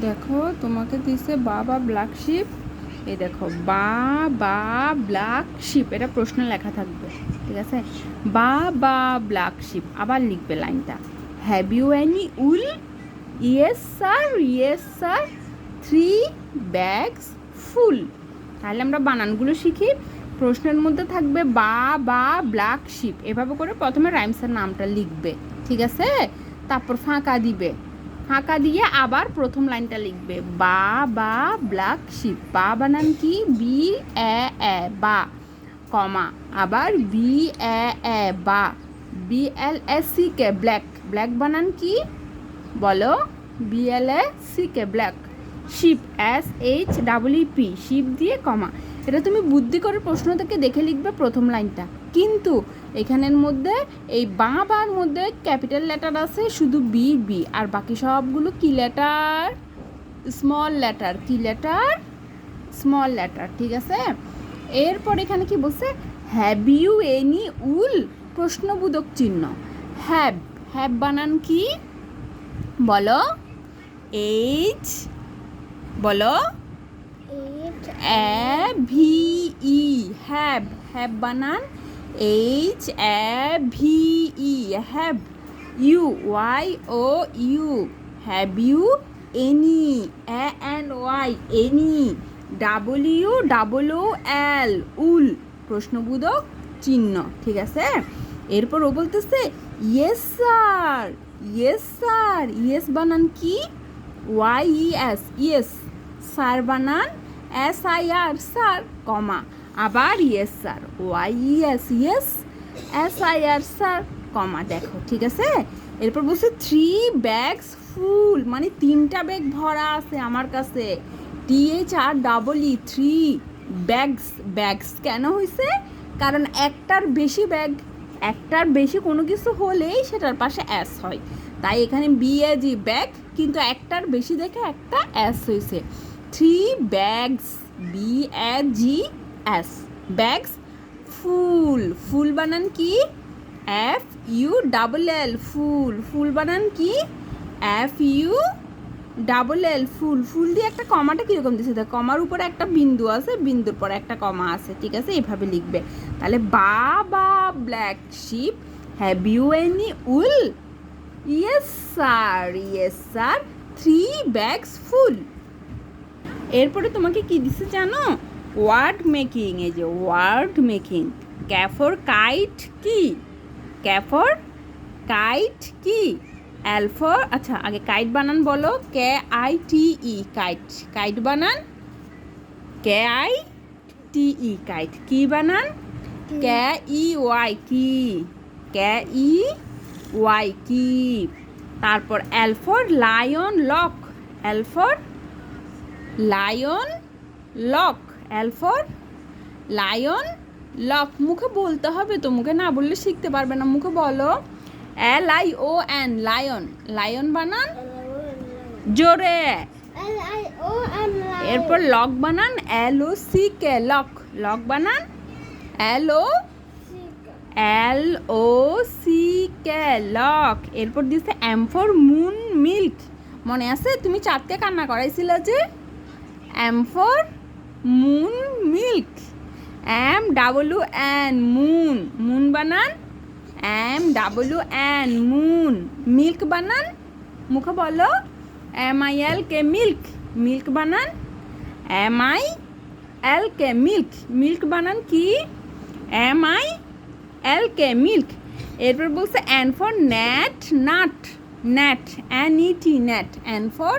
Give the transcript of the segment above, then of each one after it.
দেখো তোমাকে দিছে বা ব্ল্যাক শিপ, এই দেখো বা ব্ল্যাক শিপ, এটা প্রশ্নে লেখা থাকবে, ঠিক আছে। বা ব্ল্যাক শিপ, আবার লিখবে লাইনটা, have you any wool? Yes sir, yes sir, 3 bags full. তাহলে আমরা বানানগুলো শিখি। প্রশ্নের মধ্যে থাকবে বা ব্ল্যাক শিপ, এভাবে করে প্রথমে রাইমসের নামটা লিখবে, ঠিক আছে। তারপর ফাঁকা দিবে, ফাঁকা দিয়ে আবার প্রথম লাইনটা লিখবে, বা ব্ল্যাক শিপ। বা বানান কি? বি এ বা, কমা, আবার বি এ বা, BLACK ব্ল্যাক। ব্ল্যাক বানান কি বলো? BLACK black. Sheep, SHEEP, sheep দিয়ে কমা। এটা তুমি বুদ্ধি করে প্রশ্ন থেকে দেখে লিখবে প্রথম লাইনটা, কিন্তু এখানের মধ্যে এই বাবার মধ্যে ক্যাপিটাল লেটার আছে শুধু বি, আর বাকি সবগুলো কি লেটার? Small letter. কি লেটার? স্মল লেটার, ঠিক আছে। এরপর এখানে কি বলছে? Have you any wool? প্রশ্নবোধক চিহ্ন। হ্যাভ, হ্যাভ বানান কি বলো? এইচ, বলো, AVE, হ্যাভ। হ্যাভ বানান HAVE, have. You, YOU, have you any, ANY, any. WOOL, wool, প্রশ্নবোধক চিহ্ন, ঠিক আছে। এরপর ও বলতেছে yes sir, yes sir. Yes বানান কি? YES, yes. স্যার বানান SIR, স্যার, কমা, আবার yes sir, YES, yes, SIR, sir, comma. দেখো, ঠিক আছে। এরপর বলছে 3 ব্যাগস ফুল, মানে 3টা ব্যাগ ভরা আছে আমার কাছে। THREE, 3 bags. ব্যাগস কেন হয়েছে? কারণ একটার বেশি ব্যাগ, একটার বেশি কোনো কিছু হলেই সেটার পাশে অ্যাস হয়, তাই এখানে BAG ব্যাগ, কিন্তু একটার বেশি দেখে একটা অ্যাস হয়েছে। 3 ব্যাগস, BAGS, ব্যাগস ফুল। ফুল বানান কি? FULL, ফুল। ফুল বানান কি? FULL, ফুল। ফুল দিয়ে একটা কমাটা কীরকম দিচ্ছে? দেখ, কমার উপরে একটা বিন্দু আছে, বিন্দুর পরে একটা কমা আছে, ঠিক আছে। এভাবে লিখবে। তাহলে বা black sheep, have you any wool? Yes sir, yes sir, 3 bags full. এরপরে তোমাকে কি দিছে জানো? Word making. এই যে ওয়ার্ড মেকিং। ক্যাফর কাইট কি? ক্যাফর কাইট কি? অ্যালফর, আচ্ছা আগে কাইট বানান বলো, KITE, কাইট। কাইট বানান KITE, কাইট। কি বানান? KEY, key. KEY, key. তারপর L for lion lock. L for lion lock. L for lion lock. মুখে বলতে হবে তো, মুখে না বললে শিখতে পারবে না, মুখে বলো। LION, lion. লায়ন বানান জোরে। এরপর লক বানান LOCK, লক। লক বানান LOCK, লক। এরপর দিচ্ছে M ফর মুন মিল্ক। মনে আছে? তুমি চারটে কান্না করাইছিলে যে। M for moon milk. MWN, moon. Moon বানান MWN, মুন। মিল্ক বানান, মুখে বলো, MILK, মিল্ক। মিল্ক বানান MILK, মিল্ক। মিল্ক বানান কি? MILK, milk. এরপর বলছে N for ন্যাট, nut. Net, NET, net. N for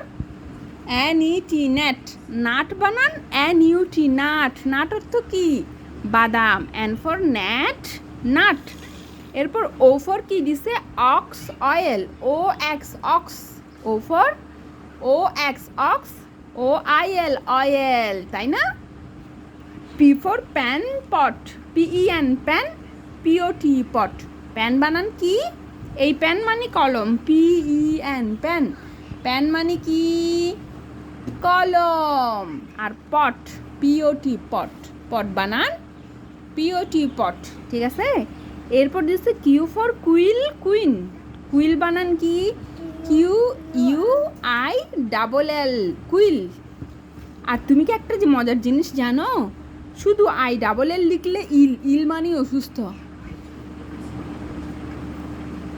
NET, net. Nut বানান NUT, নাট। নাট অর্থ কি? বাদাম। N for ন্যাট, nut. এরপর O ফর কি দিছে? Ox, oil. OX, ox. O for OX, ox. OIL, oil, তাই না? P for pan, pot. PEN, pan. POT, pot. Pan বানান কি? এই প্যান মানে কলম, PEN, প্যান। প্যান মানে কি? কলম। আর পট, POT, পট। পট বানান POT, পট, ঠিক আছে। এরপর দিচ্ছে Q for quill, queen. Quill বানান কি? QUIL, double L quill. আর তুমি কি একটা যে মজার জিনিস জানো, শুধু আই ডাবল এল লিখলে ইল, ইল মানে অসুস্থ,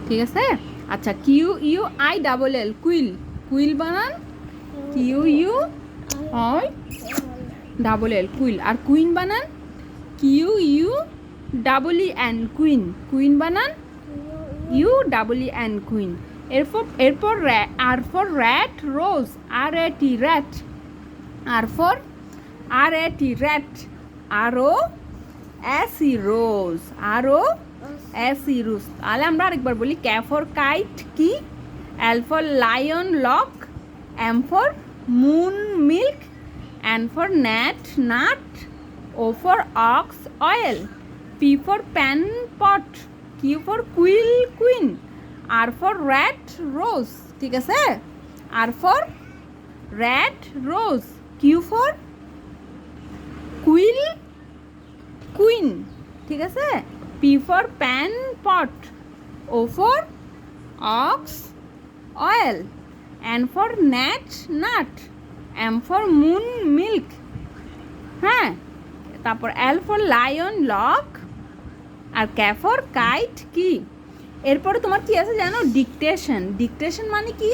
ঠিক আছে? আচ্ছা, Q U I double L quill, quill বানান Q U I double L quill. আর কুইন বানান Q U double E N queen, queen বানান U double E N queen. এরপর R for rat rose, R A T rat, R for R A T rat, R O S E rose, R O S E rose. তাহলে আমরা আরেকবার বলি, K for kite key, L for lion lock, M for moon milk, N for ন্যাট nut, O for ox oil, P for pan pot, Q for quill queen, R for rat rose, ঠিক আছে? R for rat rose, Q for quill queen, ঠিক আছে? P for pan pot, O for ox oil, N for ন্যাট nut, M for moon milk, হ্যাঁ? তারপর L for lion lock, আর K for kite key. এরপরে তোমার কি আছে জানো, ডিকটেশন। ডিকটেশন মানে কি,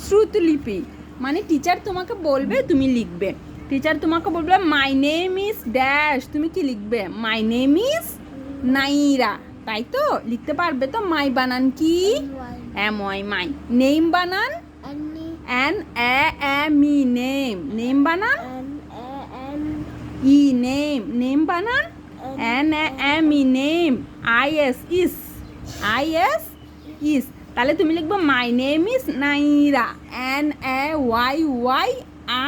শ্রুতলিপি। মানে টিচার তোমাকে বলবে, তুমি লিখবে। টিচার তোমাকে বলবে মাই নেম ইজ ড্যাশ, তুমি কি লিখবে, মাই নেম ইজ নাইরা, তাই তো? লিখতে পারবে তো? মাই বানান কি, এম ওয়াই মাই। নেম বানান N A M E name, name বানান ই নেম, নেম বানান N A M E name, I S is, I S is. তাহলে তুমি লিখবে my name is Naira, N A Y Y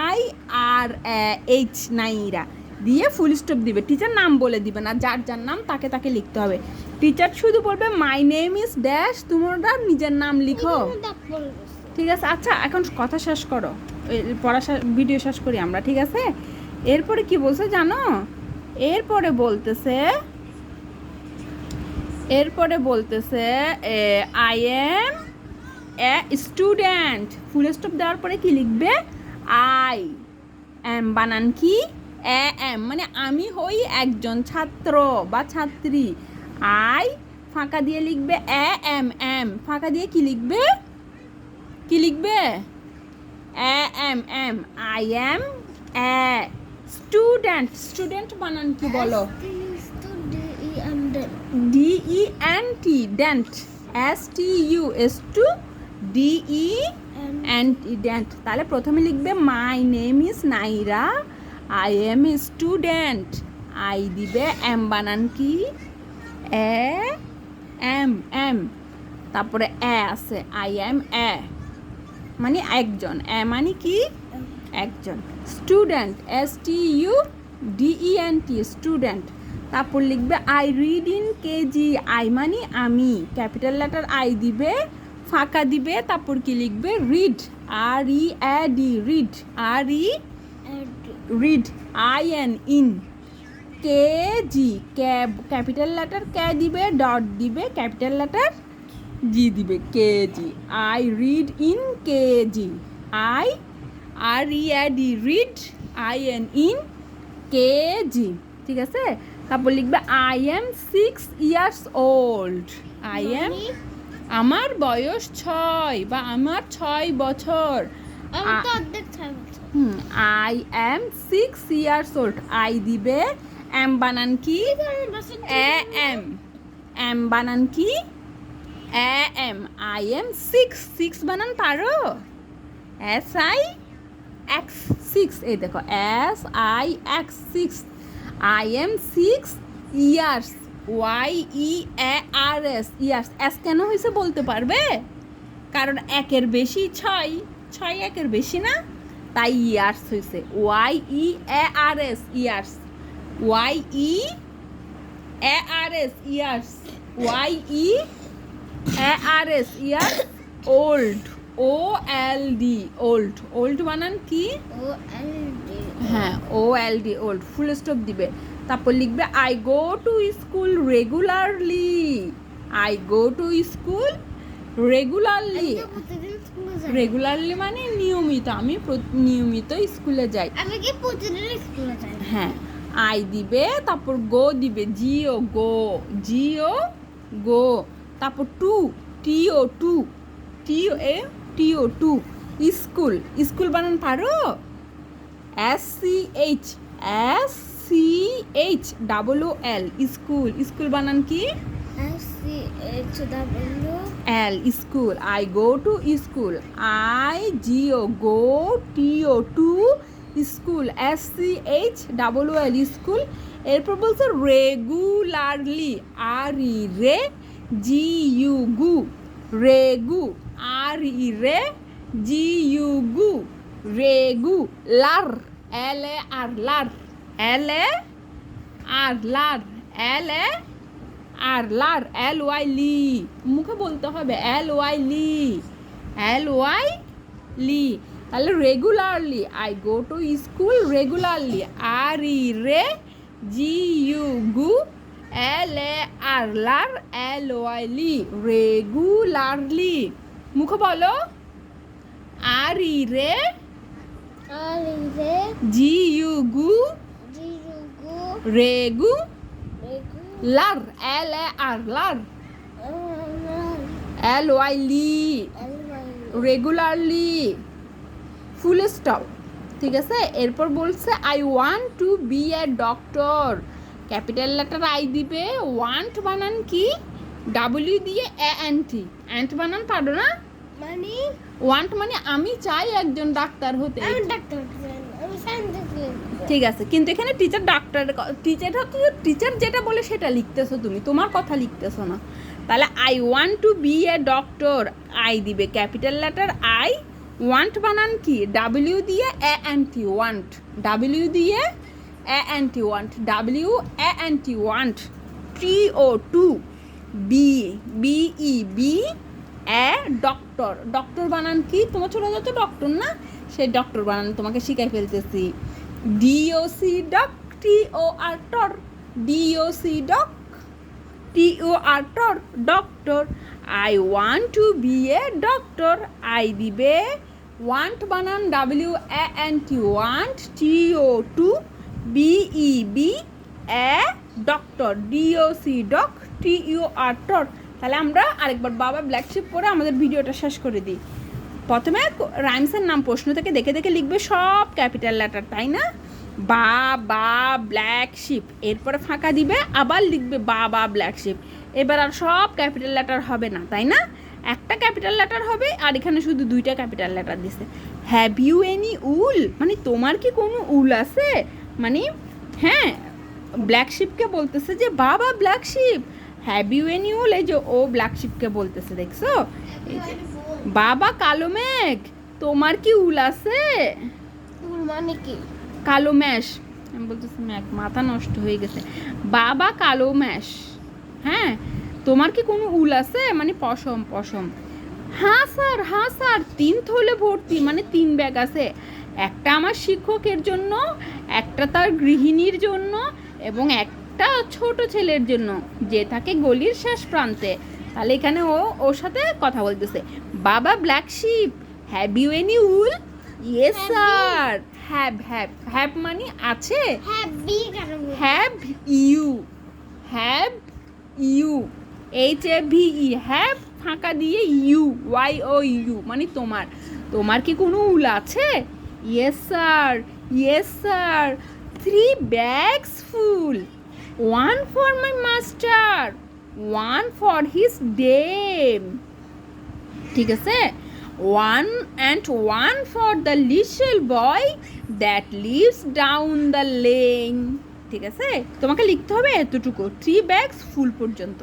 I R H, Naira দিয়ে full stop দিবে। Teacher নাম বলে দিবে না, যার যার নাম তাকে তাকে লিখতে হবে। টিচার শুধু বলবে মাই নেম ইজ ড্যাশ, তোমরা নিজের নাম লিখো, ঠিক আছে? আচ্ছা, এখন কথা শেষ করো, পড়া ভিডিও শেষ করি আমরা, ঠিক আছে? এরপরে কি বলছে জানো, এরপরে বলতেছে I am a student, full stop দেওয়ার পরে কি লিখবে, আই এম বানান কি, এ এম মানে আমি হই একজন ছাত্র বা ছাত্রী। আই ফাঁকা দিয়ে লিখবে এ এম, এম ফাঁকা দিয়ে কি লিখবে, কি লিখবে, A M am. I am a student, student বানান কি বলো, D E N T, dent, S T U stu D E N T, dent. তাহলে প্রথমে লিখবে my name is Naira, I am a student, I দিবে M বানান কি, এ M M, তারপরে এ আছে, আই এম এ মানে একজন, এ মানে কি একজন। Student, S T U D E N টি, স্টুডেন্ট। তারপর লিখবে I read in KG, I মানে আমি, ক্যাপিটাল লেটার আই দিবে, ফাঁকা দিবে, তারপর কি লিখবে, read, R E A D, read, R E read, I N in, KG, capital letter K দিবে, ডট দিবে, ক্যাপিটাল লেটার জি দিবে, KG. I read in KG, I R E A D, read, I N in KG, ঠিক আছে? তারপর লিখবে I am 6 years old, I am আমার বয়স 6 বা আমার 6 বছর, I am 6 years old, I দিবে, এম বানান কি, এ এম, এম বানান কি, এ এম। আই এম 6 বানান পারো, এস আই এক্স, 6, এই দেখো S I X, 6। I am 6 years, Y E A R S, years. S কেন হয়েছে বলতে পারবে? কারণ একের বেশি 6, 6 একের বেশি না, তাই ইয়ার্স হয়েছে, Y E A R S, years, Y E A R S, years, Y E A R S, years. Old, O L D, old, old বানান কি, হ্যাঁ O L D, old, full stop দিবে। তারপর লিখবে I go to school regularly, I go to school regularly, regularly মানে নিয়মিত, আমি নিয়মিত স্কুলে যাই। আমি কি প্রতিদিন স্কুলে যাই? হ্যাঁ, আই দিবে, তারপর গো দিবে, জিও গো, জিও গো, তারপর টু, টিও টু, টিও এ, টিও টু, স্কুল, স্কুল বানান পারো? S C H, S C H double L, school, school বানান কি? SCHW L, school. I go to school, I G O go, T O to, school, S C H double L, school. এরপর বলছে regularly, R E re, G U gu, regu, R E re, G U gu, regu, lar, L A R, lar, L A R, lar, L A R, lar, L Y লি, মুখে বলতে হবে এল Y লি, এল Y ly. তাহলে regularly, I go to school regularly, R E re, G U গু, এল A R, lar, L Y ly, regularly. মুখে বলো R E re, G U gu, regu, lar, L A R, lar, L Y ly, regularly, full stop. ঠিক আছে, এরপর বলছে I want to be a doctor, capital letter I দিবে, want বানান কি? W দিয়ে এ এন টি, অ্যান্ট বানান পারো না? মানে ওয়ান্ট মানে আমি চাই একজন ডাক্তার হতে। আমি ডাক্তার, আমি সায়েন্স। ঠিক আছে, কিন্তু এখানে টিচার ডাক্তার, টিচার যেটা বলে সেটা লিখতেছো তুমি, তোমার কথা লিখতেছো না। তাহলে I want to be a doctor, I দিবে ক্যাপিটাল লেটার আই, ওয়ান্ট বানান কি? ডাব্লিউ দিয়ে A N T, want, W দিয়ে A N T, want, W A N T, want. T O to, be, B E be, a doctor, doctor বানান কি? তোমার ছোটো যত ডক্টর না, সেই ডক্টর বানান তোমাকে শিখাই ফেলতেছি। DOC doc, T O R টর, D O C doc, T O R tor, doctor. I want to be a doctor, I দিবে ওয়ান্ট বানান W A N T, want, T O to, B E be, a doctor, D O C doc, T O R টর। তাহলে আমরা আরেকবার বাবা black sheep পরে আমাদের ভিডিওটা শেষ করে দিই। প্রথমে রাইমসের নাম প্রশ্ন থেকে দেখে দেখে লিখবে সব ক্যাপিটাল লেটার, তাই না? বা ব্ল্যাক শিপ, এরপরে ফাঁকা দিবে, আবার লিখবে বা ব্ল্যাক শিপ। এবার আর সব ক্যাপিটাল লেটার হবে না, তাই না? একটা ক্যাপিটাল লেটার হবে, আর এখানে শুধু দুইটা ক্যাপিটাল লেটার দিছে। হ্যাভ ইউ এনি উল, মানে তোমার কি কোনো উল আছে? মানে হ্যাঁ, ব্ল্যাক শিপকে বলতেছে যে baa baa black sheep, have you any wool, এই যে ও ব্ল্যাক শিপকে বলতেছে, দেখছো? এই যে বাবা কালো মেঘ, তোমার কি উল আছে? উল মানে কি? কালো ম্যাশ, আমি বলতেছি ম্যাক, মাথা নষ্ট হয়ে গেছে। বাবা কালো ম্যাশ, হ্যাঁ, তোমার কি কোনো উল আছে? মানে পশম, পশম। হ্যাঁ স্যার 3 থলে ভর্তি, মানে 3 ব্যাগ আছে, একটা আমার শিক্ষকের জন্য, একটা তার গৃহিণীর জন্য, এবং একটা ছোট ছেলের জন্য যে থাকে গলির শেষ প্রান্তে। তাহলে এখানে ও ওর সাথে কথা বলতেছে। Baa baa black sheep, have you any wool? Yes sir. Have মানে আছে, হ্যাভ ইউ, HAVE, হ্যাভ ফাঁকা দিয়ে ইউ, YOU, মানে তোমার, তোমার কি কোনো উল আছে? Yes sir 3 bags full, 1 for my master, 1 for his dame, ঠিক আছে? 1 for the little boy that lives down the lane, ঠিক আছে? তোমাকে লিখতে হবে এতটুকু, 3 bags full পর্যন্ত।